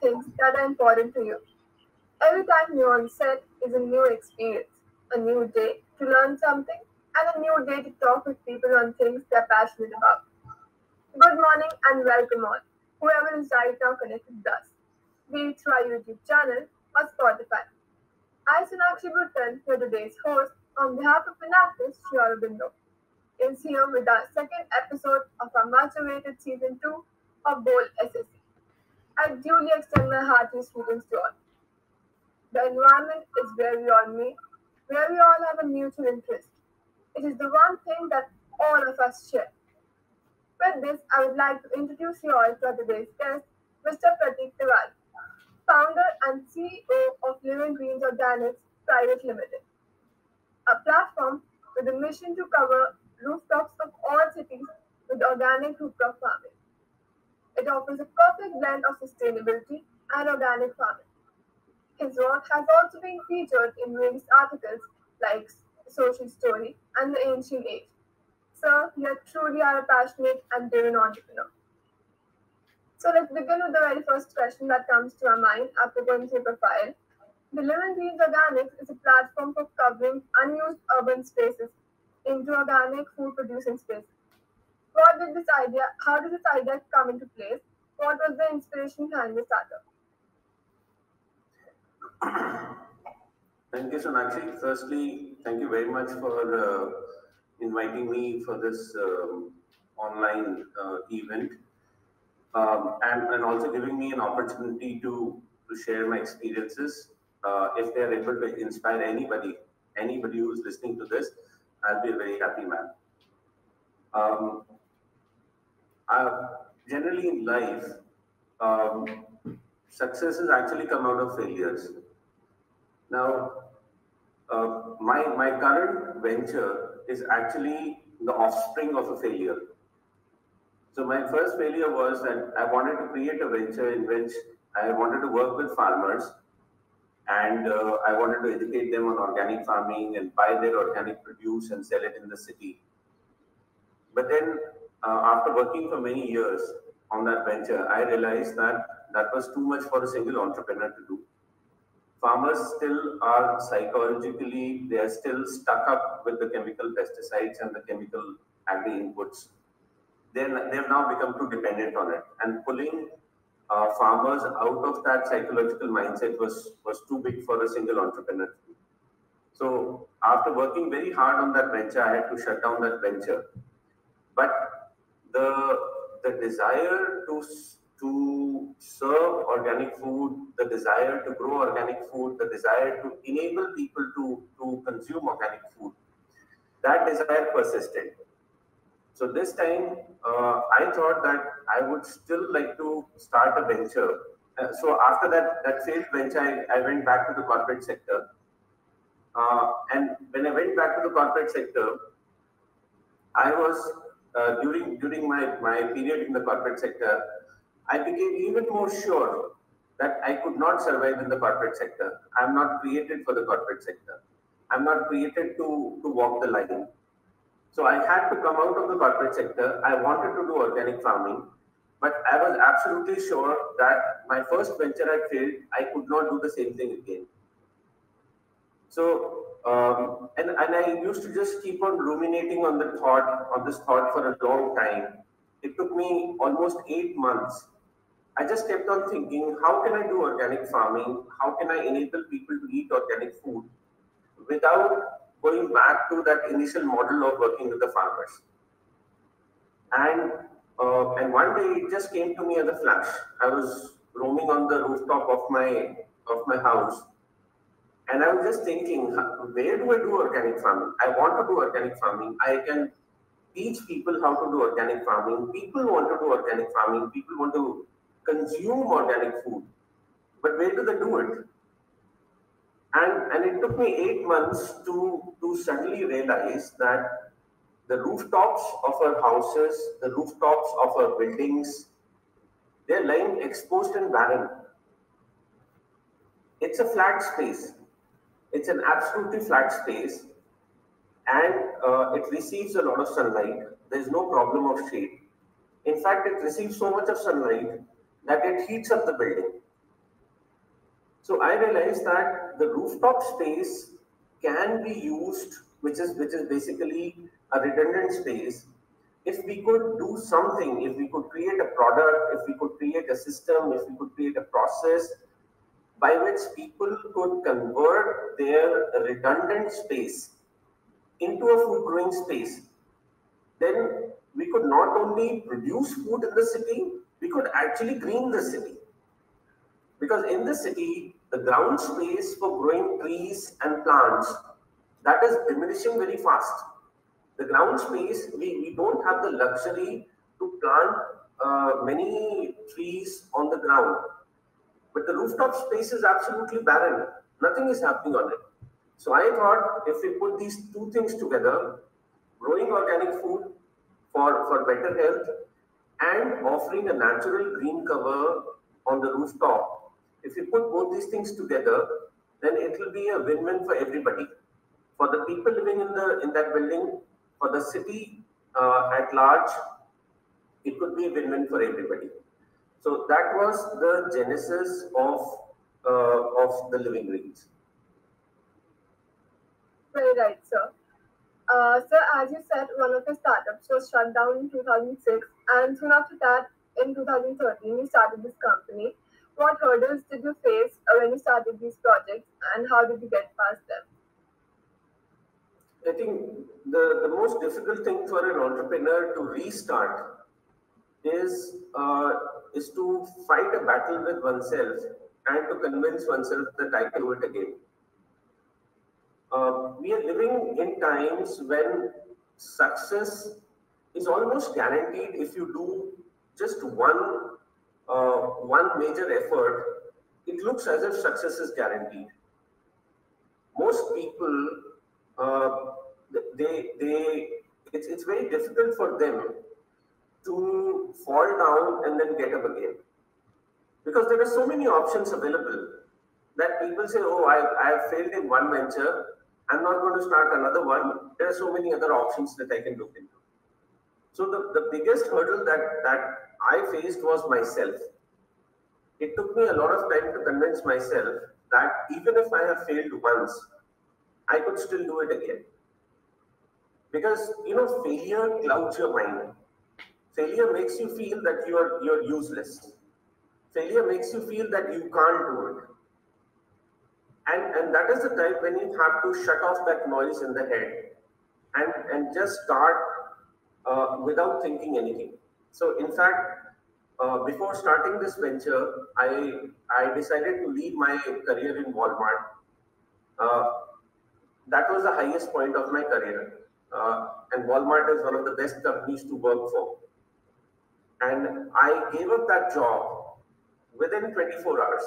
things that are important to you. Every time you're on set is a new experience, a new day to learn something, and a new day to talk with people on things they're passionate about. Good morning and welcome on, whoever is right now connected with us, be it through our YouTube channel or Spotify. I, Sonakshi Bhuttan, your today's host, on behalf of Pinnacle, Sri Aurobindo, is here with our second episode of our much awaited season 2 of Bowl SSC. I duly extend my heartiest greetings to all. The environment is where we all meet, where we all have a mutual interest. It is the one thing that all of us share. With this, I would like to introduce you all to today's guest, Mr. Prateek Tiwari, founder and CEO of Living Greens Organics Private Limited, a platform with a mission to cover rooftops of all cities with organic rooftop farming. It offers a perfect blend of sustainability and organic farming. His work has also been featured in various articles like Social Story and The Ancient Age. Sir, you truly are a passionate and driven entrepreneur. So let's begin with the very first question that comes to our mind after going through your profile. The Living Greens Organics is a platform for covering unused urban spaces into organic food producing spaces. How did this idea come into place? What was the inspiration behind the startup? Thank you, Sonakshi. Firstly, thank you very much for inviting me for this online event and also giving me an opportunity to share my experiences. If they're able to inspire anybody who's listening to this, I'll be a very happy man. Um, Generally in life, um, successes actually come out of failures. Now, my current venture is actually the offspring of a failure. So my first failure was that I wanted to create a venture in which I wanted to work with farmers and I wanted to educate them on organic farming and buy their organic produce and sell it in the city. But then, after working for many years on that venture, I realized that that was too much for a single entrepreneur to do. Farmers still are psychologically, they are still stuck up with the chemical pesticides and the chemical agri inputs. They've now become too dependent on it. And pulling farmers out of that psychological mindset was too big for a single entrepreneur to do. So after working very hard on that venture, I had to shut down that venture. But the desire to serve organic food, the desire to grow organic food, the desire to enable people to consume organic food, that desire persisted. So this time, I thought that I would still like to start a venture. So after that failed venture, I went back to the corporate sector. And when I went back to the corporate sector, I was during my period in the corporate sector, I became even more sure that I could not survive in the corporate sector. I'm not created for the corporate sector. I'm not created to walk the line. So I had to come out of the corporate sector. I wanted to do organic farming, but I was absolutely sure that my first venture had failed. I could not do the same thing again. So, and I used to just keep on ruminating on this thought for a long time. It took me almost 8 months. I just kept on thinking, how can I do organic farming? How can I enable people to eat organic food without going back to that initial model of working with the farmers? And one day it just came to me as a flash. I was roaming on the rooftop of my house, and I was just thinking, where do I do organic farming? I want to do organic farming. I can teach people how to do organic farming. People want to do organic farming. People want to consume organic food. But where do they do it? And it took me 8 months to suddenly realize that the rooftops of our houses, the rooftops of our buildings, they're lying exposed and barren. It's a flat space. It's an absolutely flat space, and it receives a lot of sunlight. There's no problem of shade. In fact, it receives so much of sunlight that it heats up the building. So I realized that the rooftop space can be used, which is basically a redundant space. If we could do something, if we could create a product, if we could create a system, if we could create a process by which people could convert their redundant space into a food growing space, then we could not only produce food in the city, we could actually green the city. Because in the city, the ground space for growing trees and plants, that is diminishing very fast. The ground space, we don't have the luxury to plant many trees on the ground. But the rooftop space is absolutely barren. Nothing is happening on it. So I thought if we put these two things together, growing organic food for better health and offering a natural green cover on the rooftop, if we put both these things together, then it will be a win-win for everybody. For the people living in that building, for the city at large, it could be a win-win for everybody. So that was the genesis of the living greens. Very right, sir. Sir, as you said, one of your startups was shut down in 2006, and soon after that, in 2013, you started this company. What hurdles did you face when you started these projects, and how did you get past them? I think the most difficult thing for an entrepreneur to restart is to fight a battle with oneself and to convince oneself that I can do it again. We are living in times when success is almost guaranteed if you do just one major effort. It looks as if success is guaranteed. Most people, uh, they it's very difficult for them to fall down and then get up again because there are so many options available that people say, oh, I have failed in one venture, I'm not going to start another one. There are so many other options that I can look into. So the biggest hurdle that I faced was myself. It took me a lot of time to convince myself that even if I have failed once, I could still do it again. Because failure clouds your mind. Failure makes you feel that you're useless. Failure makes you feel that you can't do it. And that is the time when you have to shut off that noise in the head and just start without thinking anything. So, in fact, before starting this venture, I decided to leave my career in Walmart. Uh, that was the highest point of my career. And Walmart is one of the best companies to work for. And I gave up that job within 24 hours.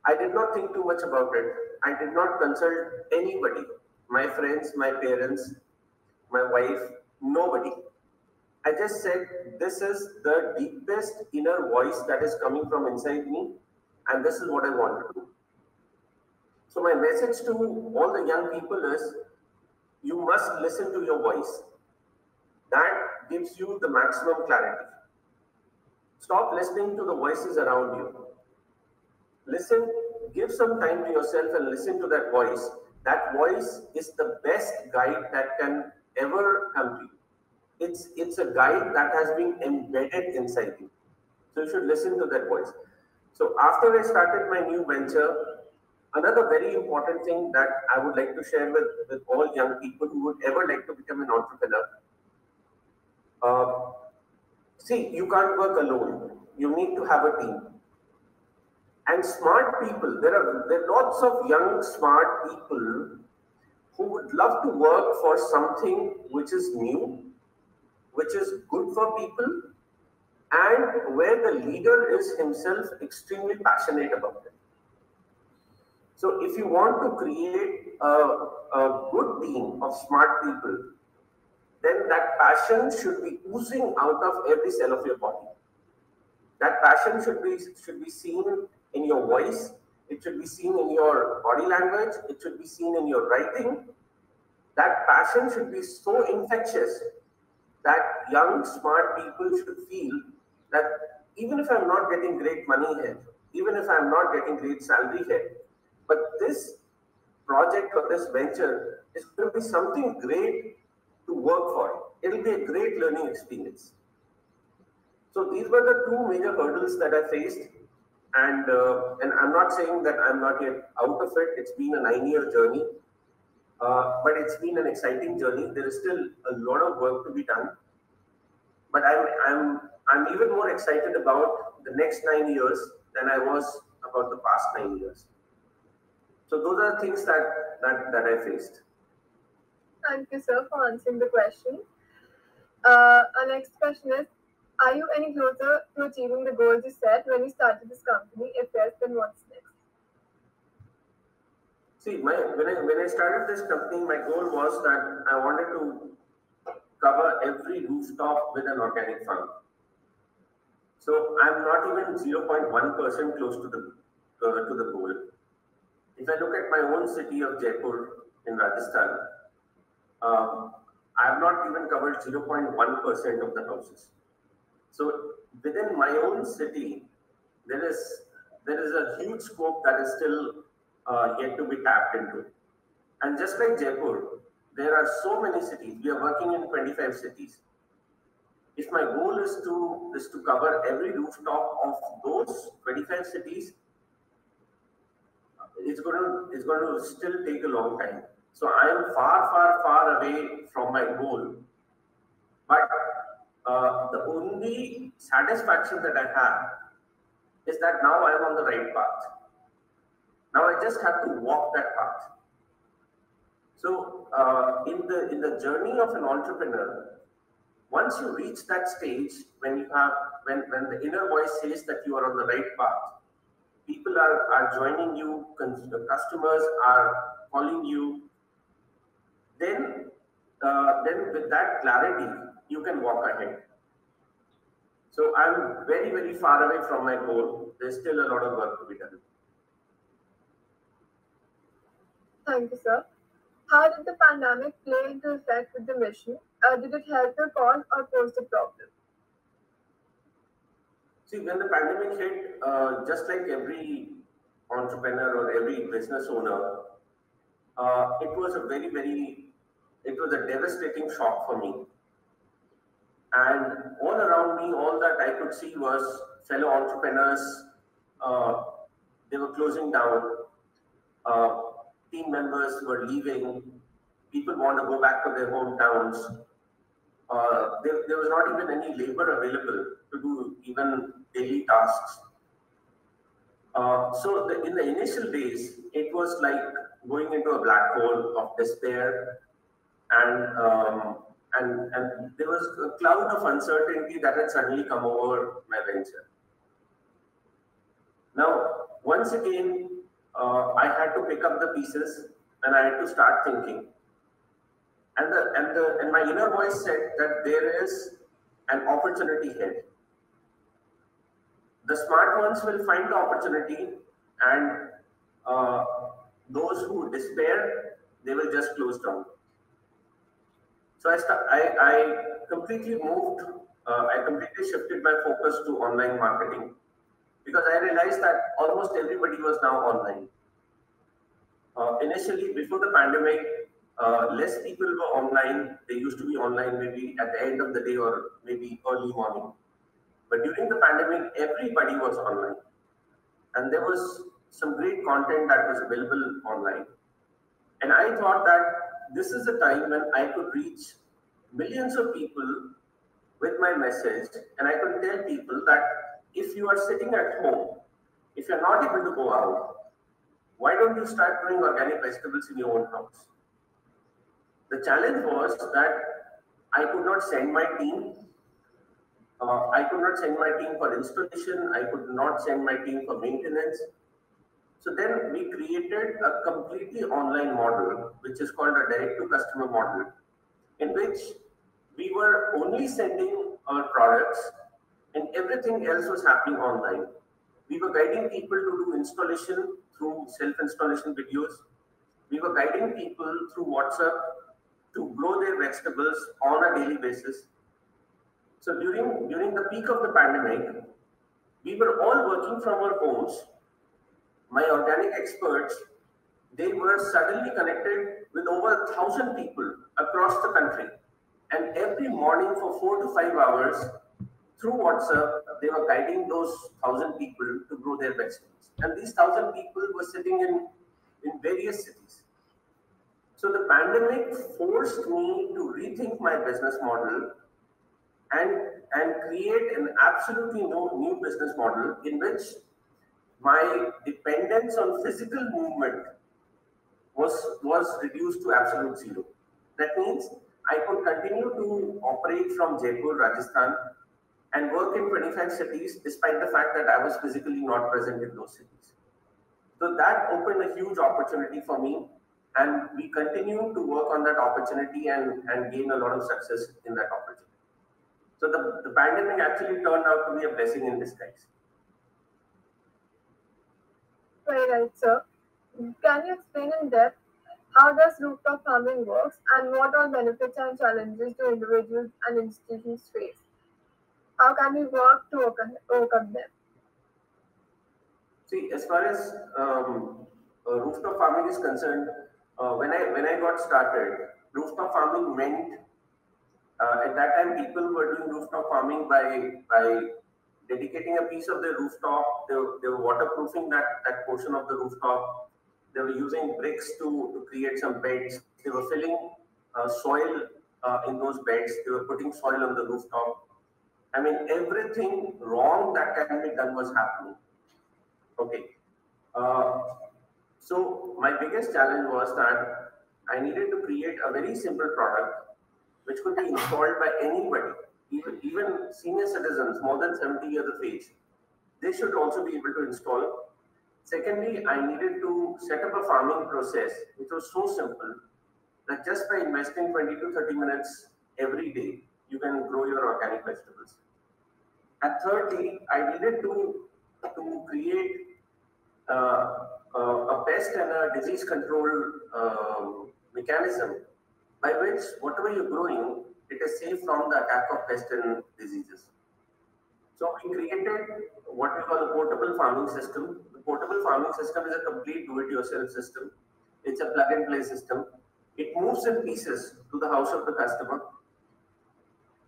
I did not think too much about it. I did not consult anybody, my friends, my parents, my wife, nobody. I just said, this is the deepest inner voice that is coming from inside me, and this is what I want to do. So, my message to all the young people is you must listen to your voice. That gives you the maximum clarity. Stop listening to the voices around you. Listen, give some time to yourself and listen to that voice. That voice is the best guide that can ever come to you. It's a guide that has been embedded inside you. So you should listen to that voice. So after I started my new venture, another very important thing that I would like to share with all young people who would ever like to become an entrepreneur. Uh, See, you can't work alone. You need to have a team. And smart people, there are lots of young smart people who would love to work for something which is new, which is good for people, and where the leader is himself extremely passionate about it. So, if you want to create a good team of smart people, then that passion should be oozing out of every cell of your body. That passion should be seen in your voice. It should be seen in your body language. It should be seen in your writing. That passion should be so infectious that young, smart people should feel that even if I'm not getting great money here, even if I'm not getting great salary here. But this project or this venture is going to be something great to work for. It'll be a great learning experience. So these were the two major hurdles that I faced, and I'm not saying that I'm not yet out of it. It's been a 9-year journey, but it's been an exciting journey. There is still a lot of work to be done, but I'm even more excited about the next 9 years than I was about the past 9 years. So those are things that I faced. Thank you, sir, for answering the question. Our next question is: are you any closer to achieving the goals you set when you started this company? If yes, then what's next? See, when I started this company, my goal was that I wanted to cover every rooftop with an organic farm. So I'm not even 0.1% close to the goal. If I look at my own city of Jaipur in Rajasthan, um, I have not even covered 0.1% of the houses. So within my own city, there is there is a huge scope that is still yet to be tapped into. And just like Jaipur, there are so many cities. We are working in 25 cities. If my goal is to cover every rooftop of those 25 cities, it's going to still take a long time. So I am far, far, far away from my goal. But the only satisfaction that I have is that now I am on the right path. Now I just have to walk that path. So in the journey of an entrepreneur, once you reach that stage when the inner voice says that you are on the right path, people are joining you, the customers are calling you, then with that clarity, you can walk ahead. So I'm very, very far away from my goal. There's still a lot of work to be done. Thank you, sir. How did the pandemic play into effect with the mission? Did it help your cause or pose the problem? See, when the pandemic hit, just like every entrepreneur or every business owner, it was a it was a devastating shock for me. And all around me, all that I could see was fellow entrepreneurs. Uh, they were closing down. Uh, Team members were leaving. People want to go back to their hometowns. There was not even any labor available to do even daily tasks. In the initial days, it was like going into a black hole of despair, and and there was a cloud of uncertainty that had suddenly come over my venture. Now, once again, I had to pick up the pieces and I had to start thinking. And my inner voice said that there is an opportunity here. The smart ones will find the opportunity, and uh, those who despair, they will just close down. So I completely moved. I completely shifted my focus to online marketing because I realized that almost everybody was now online. Initially, before the pandemic, less people were online. They used to be online maybe at the end of the day or maybe early morning. But during the pandemic, everybody was online, and there was some great content that was available online. And I thought that this is the time when I could reach millions of people with my message, and I could tell people that if you are sitting at home, if you're not able to go out, why don't you start growing organic vegetables in your own house? The challenge was that I could not send my team. I could not send my team for installation. I could not send my team for maintenance. So then we created a completely online model, which is called a direct to customer model, in which we were only sending our products and everything else was happening online. We were guiding people to do installation through self installation videos. We were guiding people through WhatsApp to grow their vegetables on a daily basis. So during the peak of the pandemic, We were all working from our homes. My organic experts, they were suddenly connected with over 1,000 people across the country. And every morning for 4 to 5 hours through WhatsApp, they were guiding those 1,000 people to grow their vegetables. And these 1,000 people were sitting in various cities. So the pandemic forced me to rethink my business model and, and create an absolutely new business model in which my dependence on physical movement was reduced to absolute zero. That means I could continue to operate from Jaipur, Rajasthan, and work in 25 cities despite the fact that I was physically not present in those cities. So that opened a huge opportunity for me, and we continue to work on that opportunity and gain a lot of success in that opportunity. So the pandemic actually turned out to be a blessing in disguise. Very right, sir. Can you explain in depth how does rooftop farming works and what are benefits and challenges do individuals and institutions face? How can we work to overcome them? See, as far as rooftop farming is concerned, when I got started, rooftop farming meant at that time people were doing rooftop farming by dedicating a piece of their rooftop. They were waterproofing that portion of the rooftop. They were using bricks to create some beds. They were filling soil in those beds. They were putting soil on the rooftop. I mean, everything wrong that can be done was happening. Okay. Uh, so my biggest challenge was that I needed to create a very simple product which could be installed by anybody, even senior citizens more than 70 years of age. They should also be able to install. Secondly, I needed to set up a farming process which was so simple that just by investing 20 to 30 minutes every day, you can grow your organic vegetables. And thirdly, I needed to create a pest and a disease control mechanism by which whatever you're growing, it is safe from the attack of pests and diseases. So we created what we call a portable farming system. The portable farming system is a complete do-it-yourself system. It's a plug-and-play system. It moves in pieces to the house of the customer.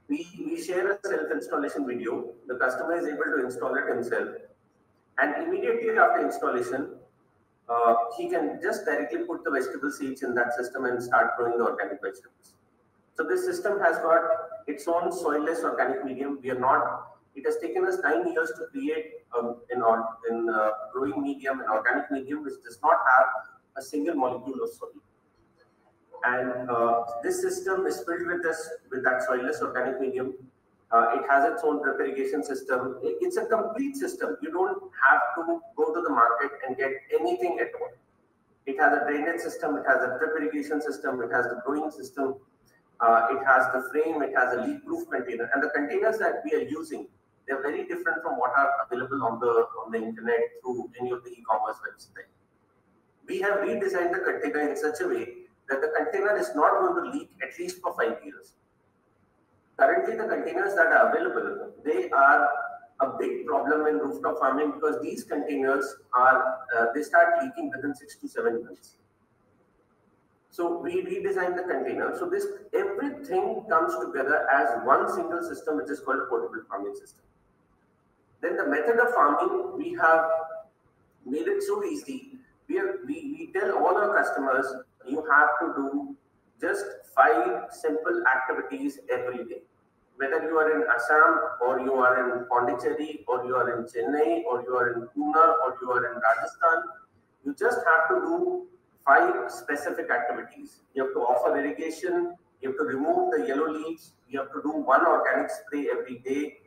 We share a self-installation video. The customer is able to install it himself. And immediately after installation, he can just directly put the vegetable seeds in that system and start growing the organic vegetables. So this system has got its own soilless organic medium. We are not. It has taken us 9 years to create an growing medium, an organic medium, which does not have a single molecule of soil. And this system is filled with that soilless organic medium. It has its own drip irrigation system. It's a complete system. You don't have to go to the market and get anything at all. It has a drainage system. It has a drip irrigation system. It has the growing system. It has the frame. It has a leak-proof container. And the containers that we are using, they're very different from what are available on the internet through any of the e-commerce websites. We have redesigned the container in such a way that the container is not going to leak at least for 5 years. Currently, the containers that are available, they are a big problem in rooftop farming because these containers they start leaking within 6 to 7 months. So we redesigned the container. So everything comes together as one single system, which is called a portable farming system. Then the method of farming, we have made it so easy. We tell all our customers, you have to do just 5 simple activities every day. Whether you are in Assam or you are in Pondicherry or you are in Chennai or you are in Pune or you are in Rajasthan, you just have to do 5 specific activities. You have to offer irrigation, you have to remove the yellow leaves, you have to do 1 organic spray every day,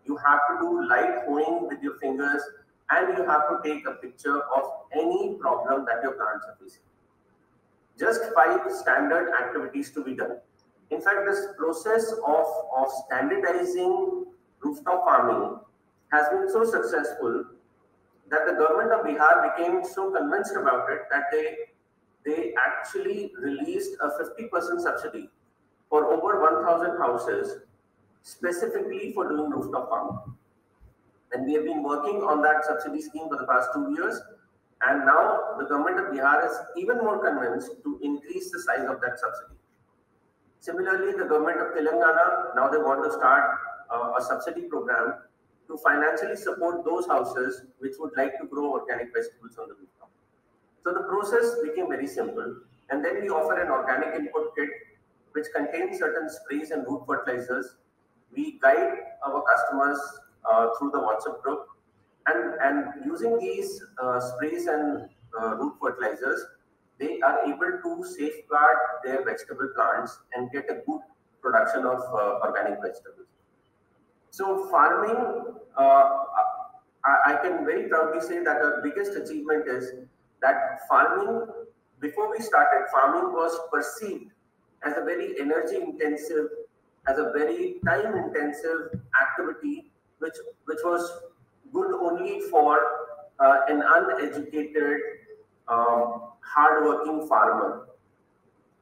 you have to do light hoeing with your fingers, and you have to take a picture of any problem that your plants are facing. Just 5 standard activities to be done. In fact, this process of standardizing rooftop farming has been so successful that the government of Bihar became so convinced about it that they actually released a 50% subsidy for over 1,000 houses specifically for doing rooftop farming. And we have been working on that subsidy scheme for the past 2 years. And now the government of Bihar is even more convinced to increase the size of that subsidy. Similarly, the government of Telangana, now they want to start a subsidy program to financially support those houses which would like to grow organic vegetables on the rooftop. So the process became very simple. And then we offer an organic input kit which contains certain sprays and root fertilizers. We guide our customers through the WhatsApp group. And using these sprays and root fertilizers, they are able to safeguard their vegetable plants and get a good production of organic vegetables. So farming, I can very proudly say that our biggest achievement is that farming, before we started, farming was perceived as a very energy intensive, as a very time intensive activity, which was good only for an uneducated, hardworking farmer.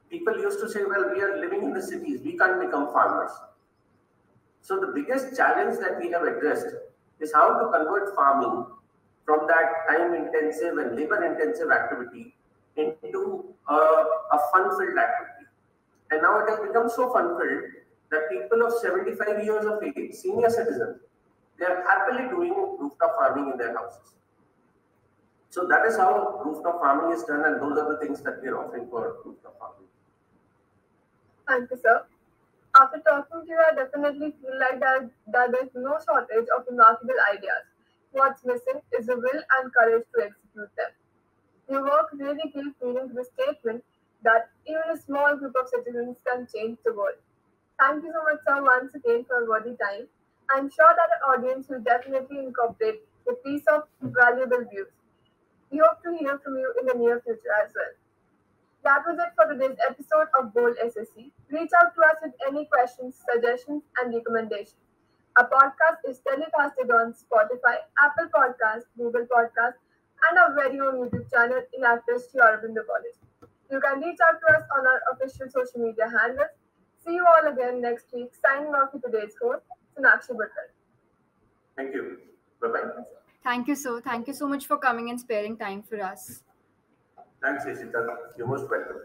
People used to say, well, we are living in the cities, we can't become farmers. So the biggest challenge that we have addressed is how to convert farming from that time-intensive and labor-intensive activity into a fun-filled activity. And now it has become so fun-filled that people of 75 years of age, senior citizens, they are happily doing rooftop farming in their houses. So that is how rooftop farming is done, and those are the things that we are offering for rooftop farming. Thank you, sir. After talking to you, I definitely feel like that there's no shortage of remarkable ideas. What's missing is the will and courage to execute them. Your work really gives meaning to the statement that even a small group of citizens can change the world. Thank you so much, sir, once again for a worthy time. I'm sure that our audience will definitely incorporate a piece of valuable views. We hope to hear from you in the near future as well. That was it for today's episode of Bold SSC. Reach out to us with any questions, suggestions, and recommendations. Our podcast is telecasted on Spotify, Apple Podcasts, Google Podcasts, and our very own YouTube channel in Actors to Aurobindo College. You can reach out to us on our official social media handles. See you all again next week. Signing off with today's host, Sonakshi Buttal. Thank you. Bye-bye. Thank you, so. Thank you so much for coming and sparing time for us. Thanks, Ishita. You're most welcome.